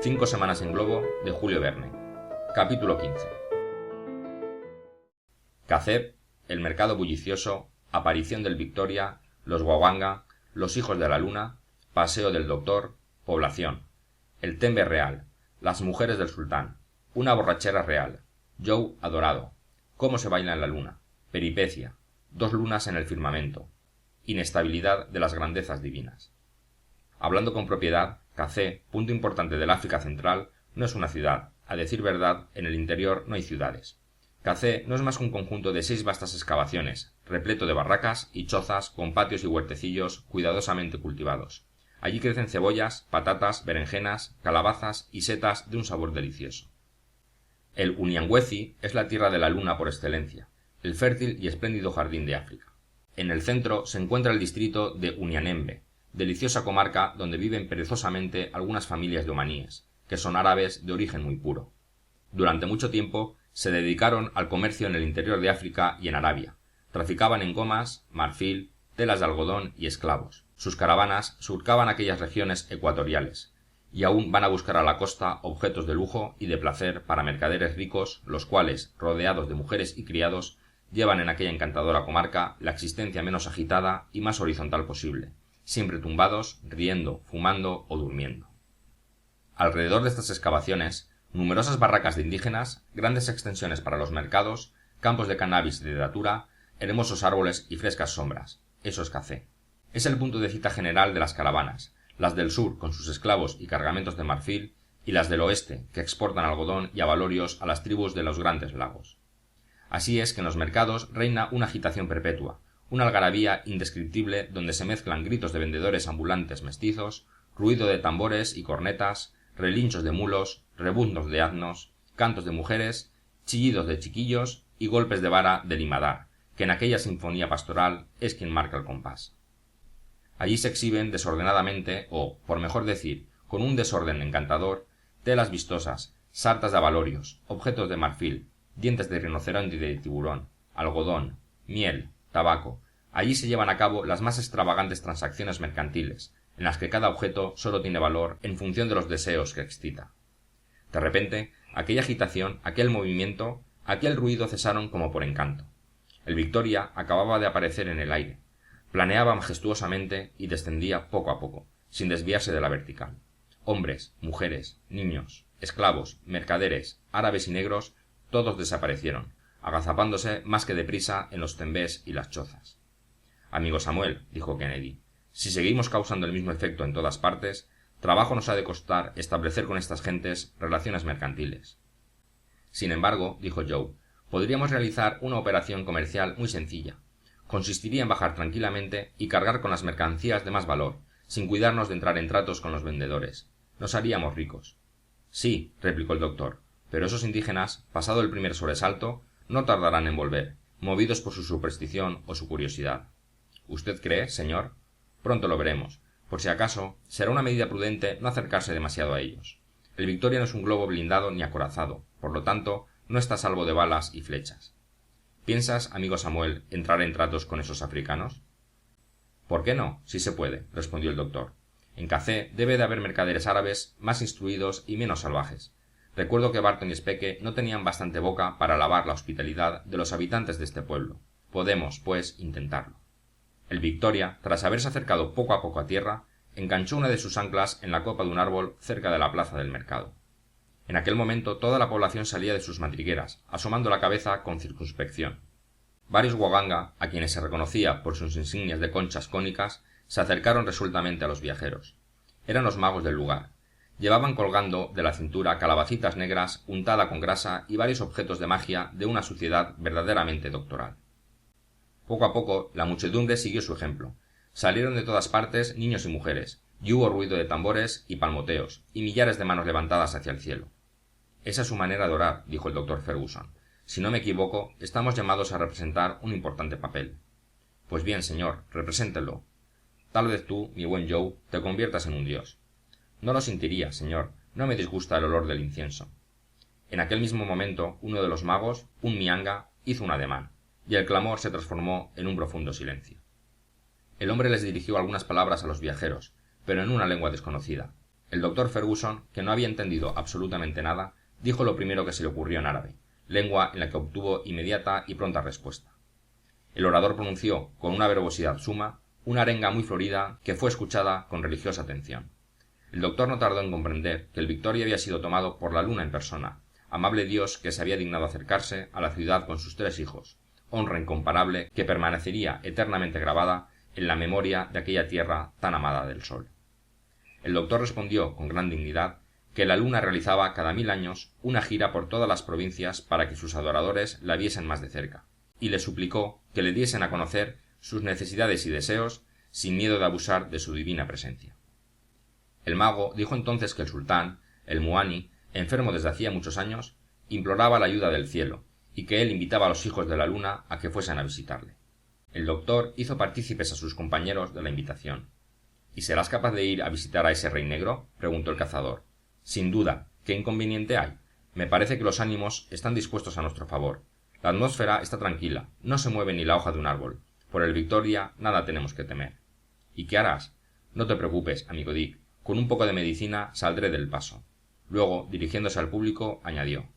5 semanas en globo de Julio Verne. Capítulo 15. Cazeb, el mercado bullicioso, aparición del Victoria, los Guaguanga, los hijos de la luna, paseo del doctor, población, el tembe real, las mujeres del sultán, una borrachera real, Joe adorado, cómo se baila en la luna, peripecia, 2 lunas en el firmamento, inestabilidad de las grandezas divinas. Hablando con propiedad, Cazé, punto importante del África Central, no es una ciudad. A decir verdad, en el interior no hay ciudades. Cazé no es más que un conjunto de 6 vastas excavaciones, repleto de barracas y chozas con patios y huertecillos cuidadosamente cultivados. Allí crecen cebollas, patatas, berenjenas, calabazas y setas de un sabor delicioso. El Uniangwezi es la tierra de la luna por excelencia, el fértil y espléndido jardín de África. En el centro se encuentra el distrito de Unianembe, deliciosa comarca donde viven perezosamente algunas familias de omaníes, que son árabes de origen muy puro. Durante mucho tiempo se dedicaron al comercio en el interior de África y en Arabia. Traficaban en gomas, marfil, telas de algodón y esclavos. Sus caravanas surcaban aquellas regiones ecuatoriales, y aún van a buscar a la costa objetos de lujo y de placer para mercaderes ricos, los cuales, rodeados de mujeres y criados, llevan en aquella encantadora comarca la existencia menos agitada y más horizontal posible, siempre tumbados, riendo, fumando o durmiendo. Alrededor de estas excavaciones, numerosas barracas de indígenas, grandes extensiones para los mercados, campos de cannabis y de datura, hermosos árboles y frescas sombras. Eso es Cazé. Es el punto de cita general de las caravanas, las del sur con sus esclavos y cargamentos de marfil, y las del oeste, que exportan algodón y abalorios a las tribus de los grandes lagos. Así es que en los mercados reina una agitación perpetua, una algarabía indescriptible donde se mezclan gritos de vendedores ambulantes mestizos, ruido de tambores y cornetas, relinchos de mulos, rebuznos de asnos, cantos de mujeres, chillidos de chiquillos y golpes de vara del imadar, que en aquella sinfonía pastoral es quien marca el compás. Allí se exhiben desordenadamente o, por mejor decir, con un desorden encantador, telas vistosas, sartas de abalorios, objetos de marfil, dientes de rinoceronte y de tiburón, algodón, miel, tabaco. Allí se llevan a cabo las más extravagantes transacciones mercantiles, en las que cada objeto solo tiene valor en función de los deseos que excita. De repente, aquella agitación, aquel movimiento, aquel ruido cesaron como por encanto. El Victoria acababa de aparecer en el aire, planeaba majestuosamente y descendía poco a poco, sin desviarse de la vertical. Hombres, mujeres, niños, esclavos, mercaderes, árabes y negros, todos desaparecieron, agazapándose más que deprisa en los tembés y las chozas. Amigo Samuel, dijo Kennedy, si seguimos causando el mismo efecto en todas partes, trabajo nos ha de costar establecer con estas gentes relaciones mercantiles. Sin embargo, dijo Joe, podríamos realizar una operación comercial muy sencilla. Consistiría en bajar tranquilamente y cargar con las mercancías de más valor, sin cuidarnos de entrar en tratos con los vendedores. Nos haríamos ricos. Sí, replicó el doctor, pero esos indígenas, pasado el primer sobresalto, no tardarán en volver, movidos por su superstición o su curiosidad. ¿Usted cree, señor? Pronto lo veremos. Por si acaso, será una medida prudente no acercarse demasiado a ellos. El Victoria no es un globo blindado ni acorazado, por lo tanto, no está a salvo de balas y flechas. ¿Piensas, amigo Samuel, entrar en tratos con esos africanos? ¿Por qué no? Sí se puede, respondió el doctor. En Cazé debe de haber mercaderes árabes más instruidos y menos salvajes. Recuerdo que Barton y Speke no tenían bastante boca para alabar la hospitalidad de los habitantes de este pueblo. Podemos, pues, intentarlo. El Victoria, tras haberse acercado poco a poco a tierra, enganchó una de sus anclas en la copa de un árbol cerca de la plaza del mercado. En aquel momento toda la población salía de sus madrigueras, asomando la cabeza con circunspección. Varios Waganga, a quienes se reconocía por sus insignias de conchas cónicas, se acercaron resueltamente a los viajeros. Eran los magos del lugar. Llevaban colgando de la cintura calabacitas negras untada con grasa y varios objetos de magia de una suciedad verdaderamente doctoral. Poco a poco la muchedumbre siguió su ejemplo. Salieron de todas partes niños y mujeres, y hubo ruido de tambores y palmoteos, y millares de manos levantadas hacia el cielo. Esa es su manera de orar, dijo el doctor Ferguson. Si no me equivoco, estamos llamados a representar un importante papel. Pues bien, señor, represéntelo. Tal vez tú, mi buen Joe, te conviertas en un dios. No lo sentiría, señor, no me disgusta el olor del incienso. En aquel mismo momento, uno de los magos, un mianga, hizo un ademán, y el clamor se transformó en un profundo silencio. El hombre les dirigió algunas palabras a los viajeros, pero en una lengua desconocida. El doctor Ferguson, que no había entendido absolutamente nada, dijo lo primero que se le ocurrió en árabe, lengua en la que obtuvo inmediata y pronta respuesta. El orador pronunció, con una verbosidad suma, una arenga muy florida que fue escuchada con religiosa atención. El doctor no tardó en comprender que el Victoria había sido tomado por la luna en persona, amable Dios que se había dignado acercarse a la ciudad con sus 3 hijos, honra incomparable que permanecería eternamente grabada en la memoria de aquella tierra tan amada del sol. El doctor respondió con gran dignidad que la luna realizaba cada 1000 años una gira por todas las provincias para que sus adoradores la viesen más de cerca, y le suplicó que le diesen a conocer sus necesidades y deseos sin miedo de abusar de su divina presencia. El mago dijo entonces que el sultán, el muani, enfermo desde hacía muchos años, imploraba la ayuda del cielo, y que él invitaba a los hijos de la luna a que fuesen a visitarle. El doctor hizo partícipes a sus compañeros de la invitación. ¿Y serás capaz de ir a visitar a ese rey negro?, preguntó el cazador. Sin duda. ¿Qué inconveniente hay? Me parece que los ánimos están dispuestos a nuestro favor. La atmósfera está tranquila, no se mueve ni la hoja de un árbol. Por el Victoria nada tenemos que temer. ¿Y qué harás? No te preocupes, amigo Dick. Con un poco de medicina saldré del paso. Luego, dirigiéndose al público, añadió: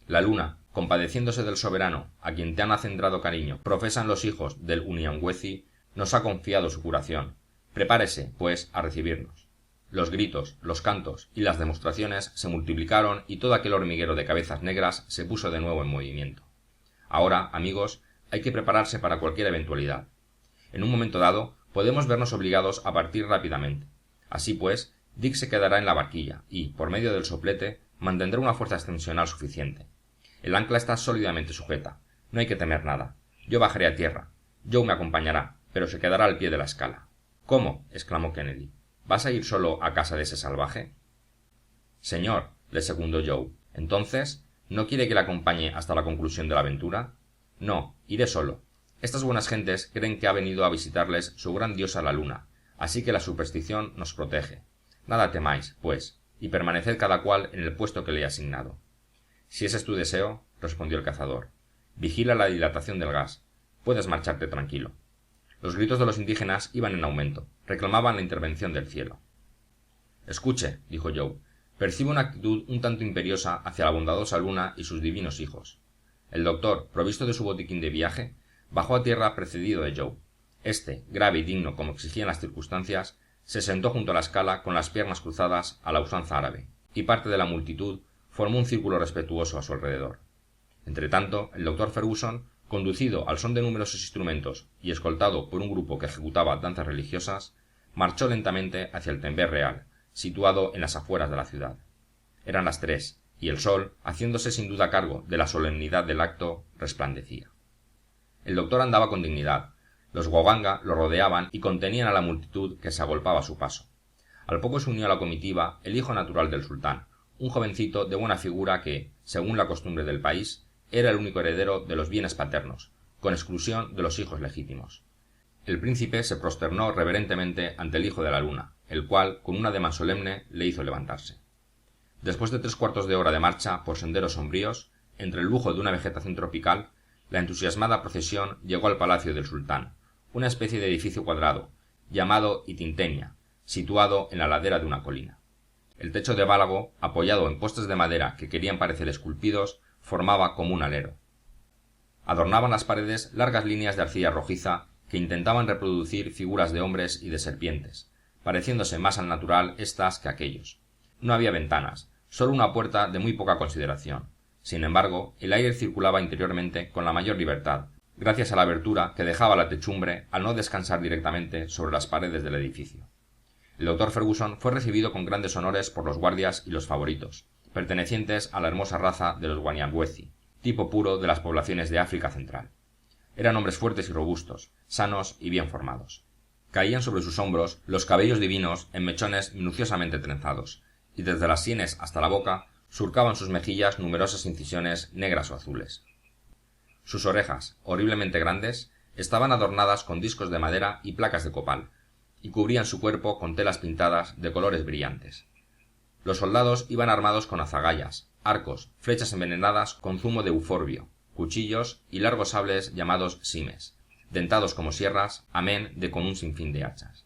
La luna, compadeciéndose del soberano, a quien te han acendrado cariño, profesan los hijos del Unyamwezi, nos ha confiado su curación. Prepárese, pues, a recibirnos. Los gritos, los cantos y las demostraciones se multiplicaron y todo aquel hormiguero de cabezas negras se puso de nuevo en movimiento. Ahora, amigos, hay que prepararse para cualquier eventualidad. En un momento dado, podemos vernos obligados a partir rápidamente. Así pues, Dick se quedará en la barquilla y, por medio del soplete, mantendrá una fuerza extensional suficiente. El ancla está sólidamente sujeta. No hay que temer nada. Yo bajaré a tierra. Joe me acompañará, pero se quedará al pie de la escala. ¿Cómo?, exclamó Kennedy. ¿Vas a ir solo a casa de ese salvaje? Señor, le secundó Joe. Entonces, ¿no quiere que le acompañe hasta la conclusión de la aventura? No, iré solo. Estas buenas gentes creen que ha venido a visitarles su gran diosa la luna, así que la superstición nos protege. Nada temáis, pues, y permaneced cada cual en el puesto que le he asignado. Si ese es tu deseo, respondió el cazador, vigila la dilatación del gas. Puedes marcharte tranquilo. Los gritos de los indígenas iban en aumento, reclamaban la intervención del cielo. Escuche, dijo Joe, percibo una actitud un tanto imperiosa hacia la bondadosa luna y sus divinos hijos. El doctor, provisto de su botiquín de viaje, bajó a tierra precedido de Joe. Este, grave y digno como exigían las circunstancias, se sentó junto a la escala con las piernas cruzadas a la usanza árabe, y parte de la multitud formó un círculo respetuoso a su alrededor. Entretanto, el doctor Ferguson, conducido al son de numerosos instrumentos y escoltado por un grupo que ejecutaba danzas religiosas, marchó lentamente hacia el Tember Real, situado en las afueras de la ciudad. Eran las 3, y el sol, haciéndose sin duda cargo de la solemnidad del acto, resplandecía. El doctor andaba con dignidad. Los Wawanga lo rodeaban y contenían a la multitud que se agolpaba a su paso. Al poco se unió a la comitiva el hijo natural del sultán, un jovencito de buena figura que, según la costumbre del país, era el único heredero de los bienes paternos, con exclusión de los hijos legítimos. El príncipe se prosternó reverentemente ante el hijo de la luna, el cual, con un ademán solemne, le hizo levantarse. Después de 3/4 de hora de marcha por senderos sombríos, entre el lujo de una vegetación tropical, la entusiasmada procesión llegó al palacio del sultán, una especie de edificio cuadrado, llamado Itintenia, situado en la ladera de una colina. El techo de bálago, apoyado en postes de madera que querían parecer esculpidos, formaba como un alero. Adornaban las paredes largas líneas de arcilla rojiza que intentaban reproducir figuras de hombres y de serpientes, pareciéndose más al natural éstas que aquellos. No había ventanas, sólo una puerta de muy poca consideración. Sin embargo, el aire circulaba interiormente con la mayor libertad, gracias a la abertura que dejaba la techumbre al no descansar directamente sobre las paredes del edificio. El doctor Ferguson fue recibido con grandes honores por los guardias y los favoritos, pertenecientes a la hermosa raza de los Wanyamwezi, tipo puro de las poblaciones de África Central. Eran hombres fuertes y robustos, sanos y bien formados. Caían sobre sus hombros los cabellos divinos en mechones minuciosamente trenzados, y desde las sienes hasta la boca surcaban sus mejillas numerosas incisiones negras o azules. Sus orejas, horriblemente grandes, estaban adornadas con discos de madera y placas de copal, y cubrían su cuerpo con telas pintadas de colores brillantes. Los soldados iban armados con azagallas, arcos, flechas envenenadas con zumo de euforbio, cuchillos y largos sables llamados simes, dentados como sierras, amén de con un sinfín de hachas.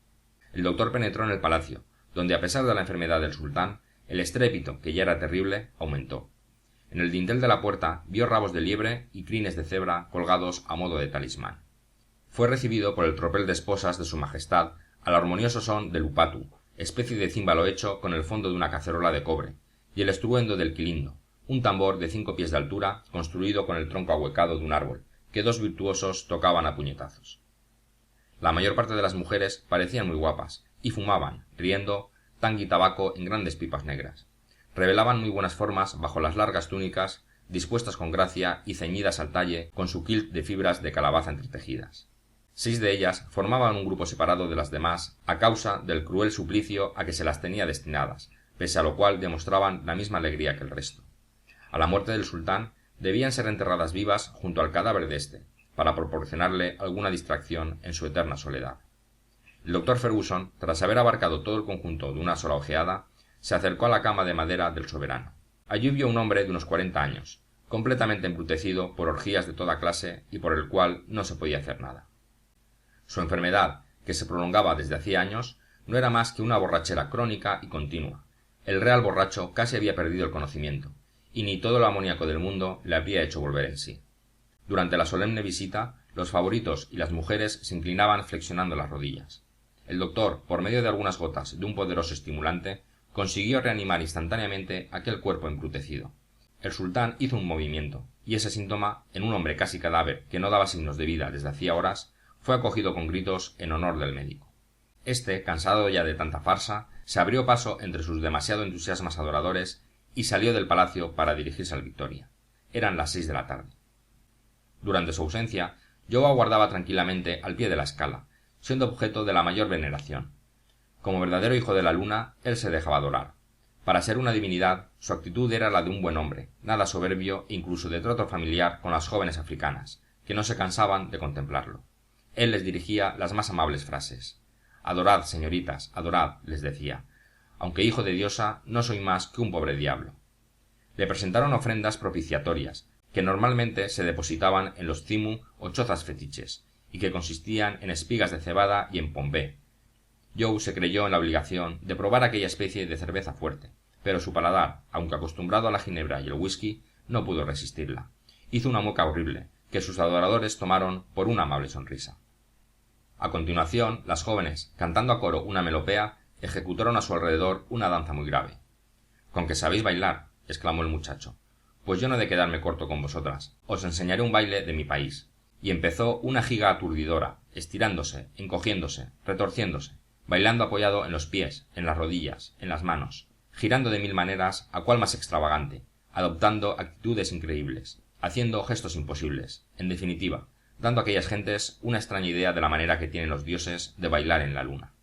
El doctor penetró en el palacio, donde a pesar de la enfermedad del sultán, el estrépito, que ya era terrible, aumentó. En el dintel de la puerta vio rabos de liebre y crines de cebra colgados a modo de talismán. Fue recibido por el tropel de esposas de su majestad al armonioso son del upatu, especie de címbalo hecho con el fondo de una cacerola de cobre, y el estruendo del quilindo, un tambor de 5 pies de altura construido con el tronco ahuecado de un árbol, que 2 virtuosos tocaban a puñetazos. La mayor parte de las mujeres parecían muy guapas, y fumaban, riendo, tangui y tabaco en grandes pipas negras. Revelaban muy buenas formas bajo las largas túnicas, dispuestas con gracia y ceñidas al talle con su kilt de fibras de calabaza entretejidas. 6 de ellas formaban un grupo separado de las demás a causa del cruel suplicio a que se las tenía destinadas, pese a lo cual demostraban la misma alegría que el resto. A la muerte del sultán debían ser enterradas vivas junto al cadáver de éste, para proporcionarle alguna distracción en su eterna soledad. El doctor Ferguson, tras haber abarcado todo el conjunto de una sola ojeada, se acercó a la cama de madera del soberano. Allí vio un hombre de unos 40 años, completamente embrutecido por orgías de toda clase y por el cual no se podía hacer nada. Su enfermedad, que se prolongaba desde hacía años, no era más que una borrachera crónica y continua. El real borracho casi había perdido el conocimiento, y ni todo lo amoníaco del mundo le habría hecho volver en sí. Durante la solemne visita, los favoritos y las mujeres se inclinaban flexionando las rodillas. El doctor, por medio de algunas gotas de un poderoso estimulante, consiguió reanimar instantáneamente aquel cuerpo embrutecido. El sultán hizo un movimiento, y ese síntoma, en un hombre casi cadáver que no daba signos de vida desde hacía horas, fue acogido con gritos en honor del médico. Este, cansado ya de tanta farsa, se abrió paso entre sus demasiado entusiasmas adoradores y salió del palacio para dirigirse al Victoria. Eran las 6 de la tarde. Durante su ausencia, Joe aguardaba tranquilamente al pie de la escala, siendo objeto de la mayor veneración. Como verdadero hijo de la luna, él se dejaba adorar. Para ser una divinidad, su actitud era la de un buen hombre, nada soberbio e incluso de trato familiar con las jóvenes africanas, que no se cansaban de contemplarlo. Él les dirigía las más amables frases. «Adorad, señoritas, adorad», les decía, «aunque hijo de diosa, no soy más que un pobre diablo». Le presentaron ofrendas propiciatorias, que normalmente se depositaban en los cimu o chozas fetiches, y que consistían en espigas de cebada y en pompé. Joe se creyó en la obligación de probar aquella especie de cerveza fuerte, pero su paladar, aunque acostumbrado a la ginebra y el whisky, no pudo resistirla. Hizo una mueca horrible, que sus adoradores tomaron por una amable sonrisa. A continuación, las jóvenes, cantando a coro una melopea, ejecutaron a su alrededor una danza muy grave. «¿Con que sabéis bailar?», exclamó el muchacho. «Pues yo no he de quedarme corto con vosotras. Os enseñaré un baile de mi país». Y empezó una giga aturdidora, estirándose, encogiéndose, retorciéndose, bailando apoyado en los pies, en las rodillas, en las manos, girando de 1000 maneras, a cual más extravagante, adoptando actitudes increíbles, haciendo gestos imposibles, en definitiva, dando a aquellas gentes una extraña idea de la manera que tienen los dioses de bailar en la luna.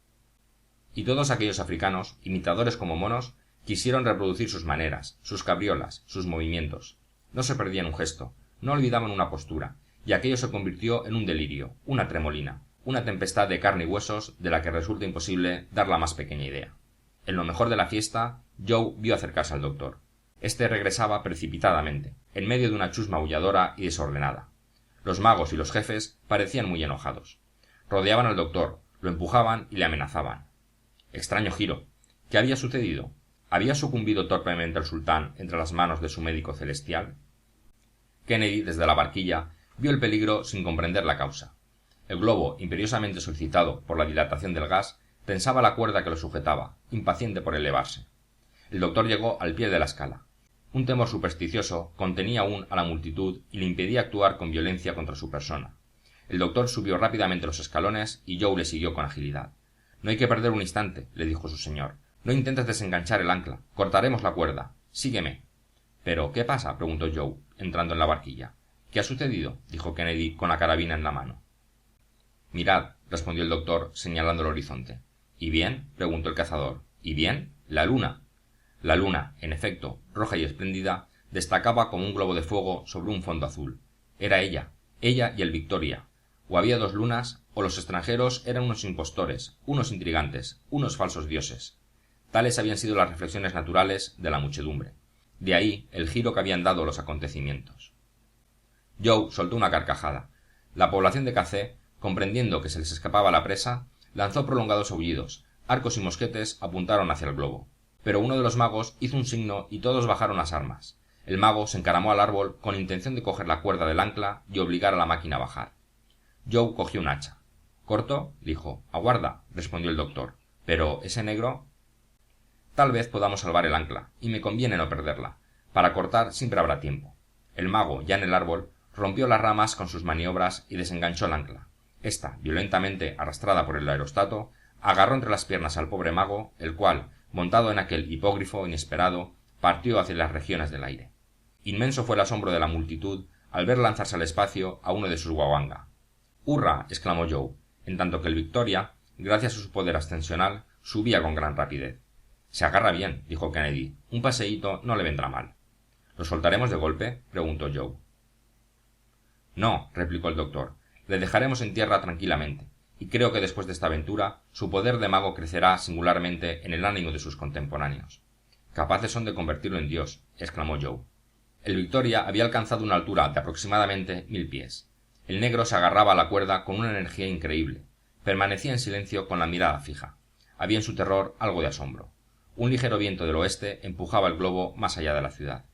Y todos aquellos africanos, imitadores como monos, quisieron reproducir sus maneras, sus cabriolas, sus movimientos. No se perdían un gesto, no olvidaban una postura, y aquello se convirtió en un delirio, una tremolina, una tempestad de carne y huesos de la que resulta imposible dar la más pequeña idea. En lo mejor de la fiesta, Joe vio acercarse al doctor. Este regresaba precipitadamente, en medio de una chusma aulladora y desordenada. Los magos y los jefes parecían muy enojados. Rodeaban al doctor, lo empujaban y le amenazaban. Extraño giro. ¿Qué había sucedido? ¿Había sucumbido torpemente el sultán entre las manos de su médico celestial? Kennedy, desde la barquilla, vio el peligro sin comprender la causa. El globo, imperiosamente solicitado por la dilatación del gas, tensaba la cuerda que lo sujetaba, impaciente por elevarse. El doctor llegó al pie de la escala. Un temor supersticioso contenía aún a la multitud y le impedía actuar con violencia contra su persona. El doctor subió rápidamente los escalones y Joe le siguió con agilidad. «No hay que perder un instante», le dijo su señor. «No intentes desenganchar el ancla. Cortaremos la cuerda. Sígueme». «¿Pero qué pasa?», preguntó Joe, entrando en la barquilla. «¿Qué ha sucedido?», dijo Kennedy con la carabina en la mano. «Mirad», respondió el doctor, señalando el horizonte. «¿Y bien?», preguntó el cazador. «¿Y bien? La luna». La luna, en efecto, roja y espléndida, destacaba como un globo de fuego sobre un fondo azul. Era ella y el Victoria. O había 2 lunas, o los extranjeros eran unos impostores, unos intrigantes, unos falsos dioses. Tales habían sido las reflexiones naturales de la muchedumbre. De ahí el giro que habían dado los acontecimientos. Joe soltó una carcajada. La población de Cacé, comprendiendo que se les escapaba la presa, lanzó prolongados aullidos, Arcos y mosquetes apuntaron hacia el globo, pero uno de los magos hizo un signo y todos bajaron las armas. El mago se encaramó al árbol con intención de coger la cuerda del ancla y obligar a la máquina a bajar. Joe cogió un hacha. —¿Corto? —dijo. —Aguarda —respondió el doctor—. Pero ese negro... Tal vez podamos salvar el ancla, y me conviene no perderla. Para cortar siempre habrá tiempo. El mago, ya en el árbol, rompió las ramas con sus maniobras y desenganchó el ancla. Esta, violentamente arrastrada por el aerostato, agarró entre las piernas al pobre mago, el cual, montado en aquel hipógrifo inesperado, partió hacia las regiones del aire. Inmenso fue el asombro de la multitud al ver lanzarse al espacio a uno de sus guaguanga. —¡Hurra! —exclamó Joe, en tanto que el Victoria, gracias a su poder ascensional, subía con gran rapidez. —Se agarra bien —dijo Kennedy—. Un paseíto no le vendrá mal. —¿Lo soltaremos de golpe? —preguntó Joe. —No —replicó el doctor—, le dejaremos en tierra tranquilamente, y creo que después de esta aventura su poder de mago crecerá singularmente en el ánimo de sus contemporáneos. —Capaces son de convertirlo en Dios —exclamó Joe. El Victoria había alcanzado una altura de aproximadamente 1000 pies. El negro se agarraba a la cuerda con una energía increíble. Permanecía en silencio con la mirada fija. Había en su terror algo de asombro. Un ligero viento del oeste empujaba el globo más allá de la ciudad.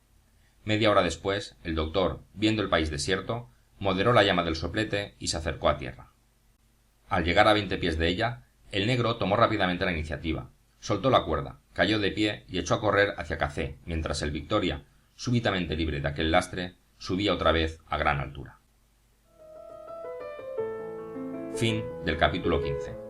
Media hora después, el doctor, viendo el país desierto, moderó la llama del soplete y se acercó a tierra. Al llegar a 20 pies de ella, el negro tomó rápidamente la iniciativa, soltó la cuerda, cayó de pie y echó a correr hacia Cacé, mientras el Victoria, súbitamente libre de aquel lastre, subía otra vez a gran altura. Fin del capítulo 15.